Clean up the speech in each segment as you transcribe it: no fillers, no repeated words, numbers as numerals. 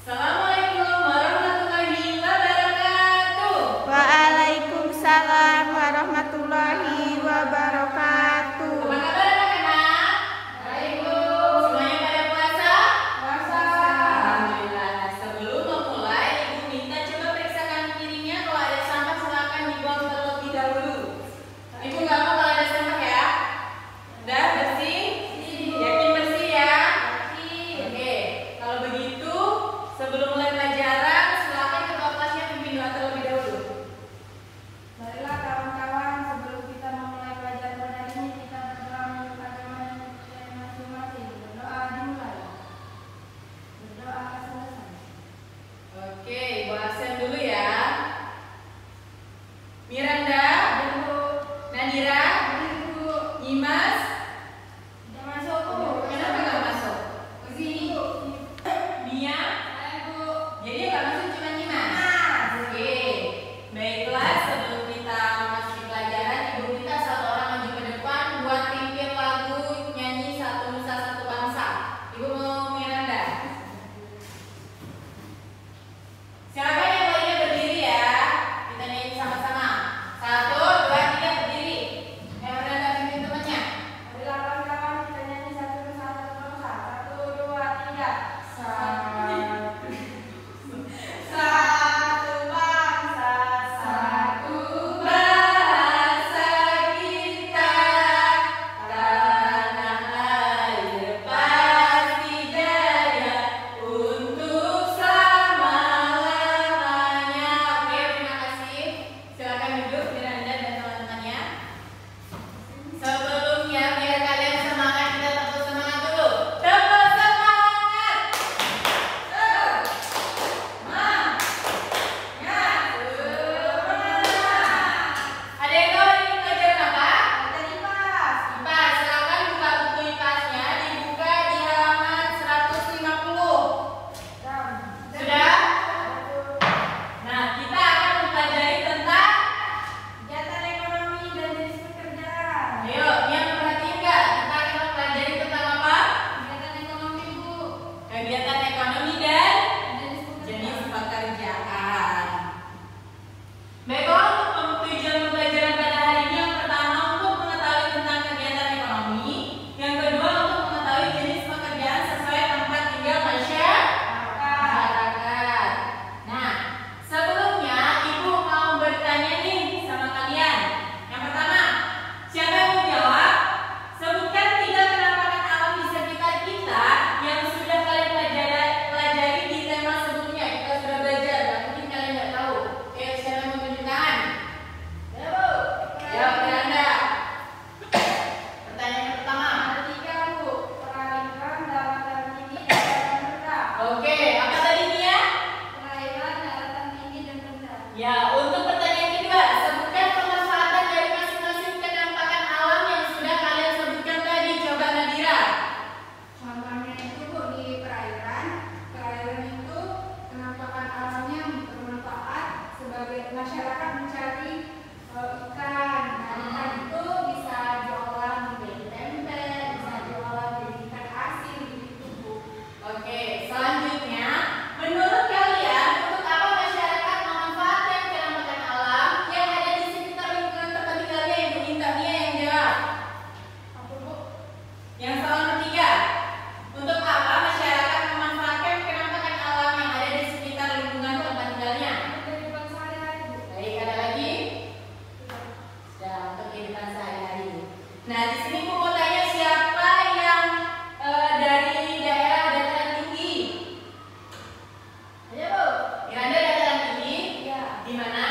Assalamualaikum warahmatullahi wabarakatuh. Waalaikumsalam warahmatullahi wabarakatuh. Apa kabar anak-anak? Baik, Bu. Semuanya pada puasa? Puasa. Alhamdulillah. Sebelum memulai, Ibu minta coba periksakan piringnya. Kalau ada sampah silakan dibuang terlebih dahulu. Ibu nggak mau kalau ada sampah ya? Udah bersih? Yakin bersih ya? Oke. Kalau begitu, sebelum mulai pelajaran, silakan ketua kelasnya pimpin doa terlebih dahulu. Marilah kawan-kawan, sebelum kita memulai pelajaran pada hari ini, kita berdoa menurut agama dan kepercayaan masing-masing. Berdoa dimulai. Berdoa selesai. Oke, Ibu absen dulu ya. Miranda, Nadira, Nyimas, Tidak masuk, Bu. kenapa nggak masuk? Kesini. Mia, Saya, Bu. jadi yang nggak masuk cuma Nyimas. Oke, baiklah sebelum kita masuk pelajaran, Ibu minta satu orang maju ke depan buat pimpin lagu nyanyi Satu Nusa Satu Bangsa. Ibu mau Miranda. Silakan yang lainnya berdiri ya. Kita nyanyi sama-sama. 1, 2, 3 berdiri. Yang Miranda pimpin temannya. Marilah kawan-kawan, kita nyanyi satu nusa satu bangsa. 1, 2, 3. Satu bangsa, satu bahasa kita, tanah air pasti jaya untuk selama-lamanya. Oke, terima kasih. Silakan duduk Miranda dan teman-temannya. Sebelumnya biar kalian semangat, kita tepuk semangat dulu. Tepuk semangat. Ada yang tahu ini pelajaran apa? IPAS. Silakan buka buku IPAS-nya, dibuka di halaman 150. Sudah? Nah, kita akan mempelajari tentang, Kegiatan ekonomi dan jenis pekerjaan. ayo, yang perhatiin nggak? Kita akan mempelajari tentang apa? Kegiatan ekonomi, Bu. Kegiatan ekonomi dan Jenis jenis pekerjaan. pekerjaan. Baiklah, untuk tujuan pembelajaran pada hari ini yang pertama untuk mengetahui tentang kegiatan ekonomi, yang kedua untuk mengetahui jenis pekerjaan sesuai tempat tinggal masyarakat. Nah, sebelumnya Ibu mau bertanya nih sama kalian. Yang pertama, siapa yang mau jawab? Sebutkan 3 penampakan alam di sekitar kita yang sudah kalian pelajari di tema sebelumnya. Kita sudah belajar, nggak mungkin kalian nggak tahu. Ayo, siapa yang mau tunjuk tangan? Ayo, Bu. Jawab Miranda. Pertanyaan yang pertama. Ada 3, Bu. Perairan, daratan tinggi, dan daratan rendah. Oke, apa tadi Mia? Perairan, daratan tinggi, dan rendah. Ya, untuk pertanyaan kedua, sebutkan pemanfaatan dari masing-masing penampakan alam yang sudah kalian sebutkan tadi. Coba Nadira. Contohnya itu, Bu, di perairan. Perairan itu penampakan alamnya bermanfaat sebagai masyarakat mencari ikan. Nah, ikan itu bisa diolah menjadi tempe, bisa diolah menjadi ikan asin gitu, Bu. Oke, selanjutnya, menurut kalian untuk apa masyarakat memanfaatkan penampakan alam yang ada di sekitar lingkungan tempat tinggalnya? Ibu minta Mia yang jawab. Apa, Bu? Yang soal ketiga, untuk apa masyarakat memanfaatkan penampakan alam yang ada di sekitar lingkungan tempat tinggalnya? Kehidupan sehari-hari, Bu. Baik, ada lagi? Sudah, untuk kehidupan sehari-hari. Nah, di sini aku mau tanya siapa yang dari daerah dataran tinggi? Ayo, Bu. Miranda dataran tinggi? Iya. Di mana?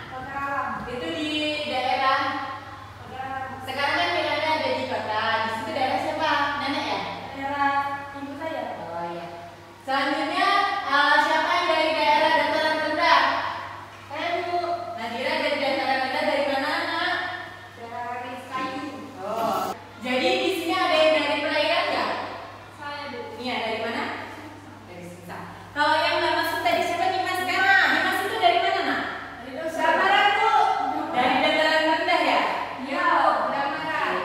Kota alam. Itu di daerah. Kota alam. Sekarang kan Miranda ada di kota. Di situ daerah siapa? Nenek ya? Daerah ibu saya. Oh iya. Selanjutnya siapa yang dari daerah dataran rendah? Saya, Bu. Nadira dari dataran rendah dari mana, Nak? Daerah Rizkayu. Oh. Jadi di sini ada yang dari perairan nggak? Saya, Bu. Iya, dari mana? Dari Sisa. Kalau yang nggak masuk tadi siapa? Nyimas sekarang. Nyimas itu dari mana, Nak? Dari dosa. Dataran, Bu. Dari dataran rendah ya? Iya, Damaran.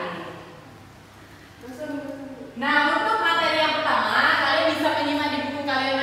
Nah, untuk materi yang pertama, kalian bisa menyimak di buku kalian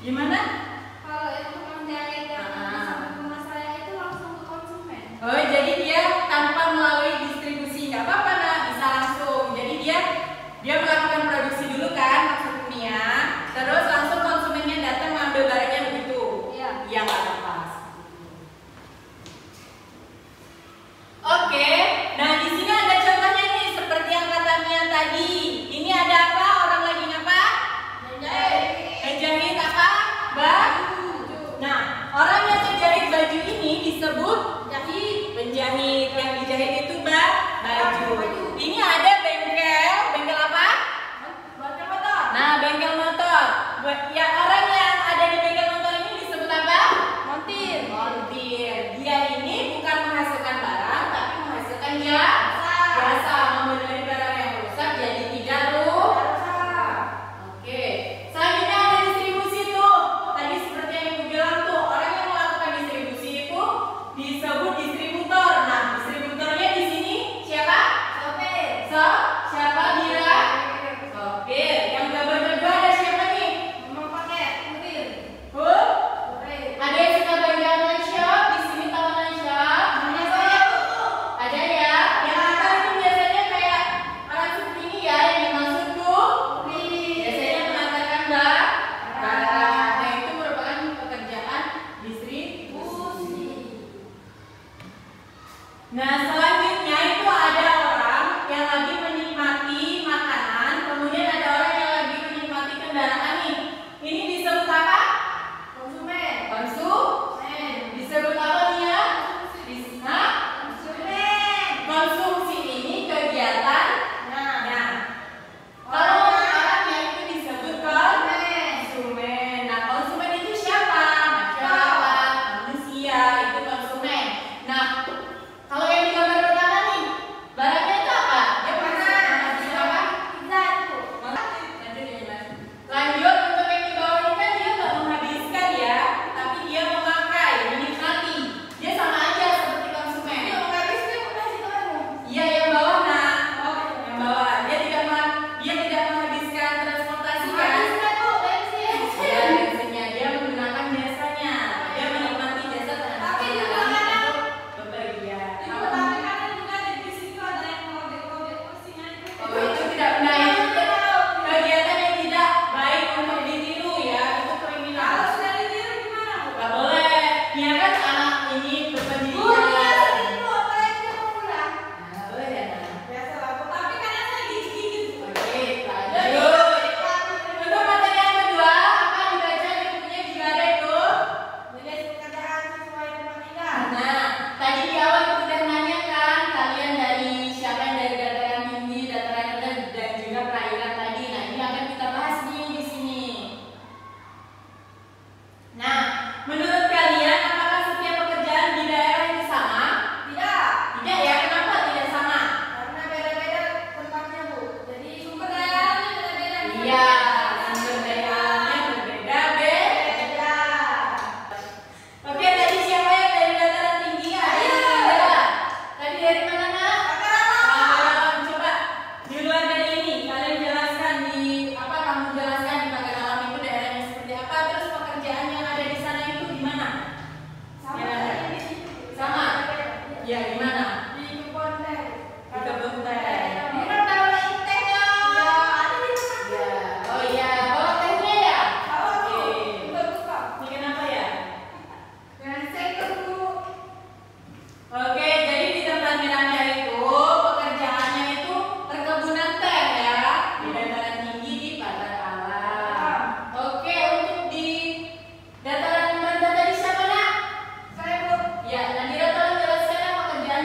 Gimana? Kalau yang tukang jahit yang sampai rumah saya itu langsung ke konsumen. Oh, jadi dia tanpa melalui distribusi, nggak apa-apa nak, bisa langsung. Jadi dia melakukan produksi dulu kan, maksudnya, terus langsung konsumennya datang mengambil barangnya begitu. Iya. Iya nggak apa-apa. Oke, nah di sini ada contohnya nih, seperti yang kata Mia tadi. Ini ada apa? Orang lagi ngapa? Menjahit apa? Baju. Nah, orang yang menjahit baju ini disebut penjahit. Yang dijahit itu baju. Ini ada bengkel apa? Bengkel motor. Nah, bengkel motor. Ya, orang yang ada di bengkel motor ini disebut apa? Montir. Dia ini bukan menghasilkan barang, tapi menghasilkan jasa, membenahi barang yang rusak jadi tidak rusak. Oke. Selanjutnya ada distribusi tuh. Tadi seperti yang Ibu bilang tuh, orang yang melakukan distribusi itu disebut distributor. Nah, distributornya di sini siapa? Sopir. Siapa dia? Sopir. Yang gambar kedua ada siapa nih? Mau pakai kurir. Ada yang suka belanja online shop? Di sini tahu online shop? Ada ya? Yang kita itu biasanya kayak alat seperti ini ya, yang dimaksud tuh biasanya mengantarkan barang. Nah, itu merupakan pekerjaan distribusi. Nah, selanjutnya itu ada orang yang lagi menikmati makanan, kemudian ada orang yang lagi menikmati kendaraan nih. Ini disebut apa? Konsumen. Disebut apa dia? Konsumsi ini kegiatan. Nah, kalau orangnya itu disebut konsumen. Nah, konsumen itu siapa? Masyarakat, manusia, itu konsumen. Nah, kalau yang di gambar pertama nih, barangnya itu apa? Dia menghasilkan apa? Lanjut, untuk yang di bawah ini kan dia nggak menghabiskan ya, tapi dia memakai, menikmati. Dia sama aja seperti konsumen. Iya, yang bawah nak. Yang bawah. Dia tidak menghabiskan transportasi kan? Ya, biasanya dia menggunakan jasanya. Dia menikmati jasa transportasi untuk bepergian. Oh, itu tidak benar. Itu kegiatan yang tidak baik untuk ditiru ya. Itu kriminal. Gak boleh. Dia kan anak ini berpendidikan. Nah, boleh ya nak? Oke, lanjut. Untuk materi yang kedua, apa dibaca di bukunya juga ada itu. Nah, tadi di awal itu udah nanya kan, kalian dari siapa yang dari dataran tinggi, dataran rendah, dan juga perairan tadi. Nah, ini akan kita bahas nih di sini. Nah, menurut kalian apakah setiap pekerjaan di daerah itu sama? Tidak ya, kenapa tidak sama? Iya, sumber daya alamnya berbeda-beda. Oke, tadi siapa yang dari dataran tinggi? Ada. Tadi dari mana nak? Pangkalan. Coba di luar dari ini kalian jelaskan kamu jelaskan di Pangkalan itu daerahnya seperti apa, terus pekerjaan yang ada di sana itu di mana? Sama. Ya, di mana? Di kebun teh. Oh iya, bawa tehnya ya? Oke. Ini kenapa ya? Oke, jadi di tempat Miranda itu pekerjaannya itu perkebunan teh ya, di dataran tinggi di Pangkalan. Oke, untuk di dataran rendah tadi siapa nak? Ya, nah di dataran jelaskan pekerjaan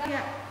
Ya.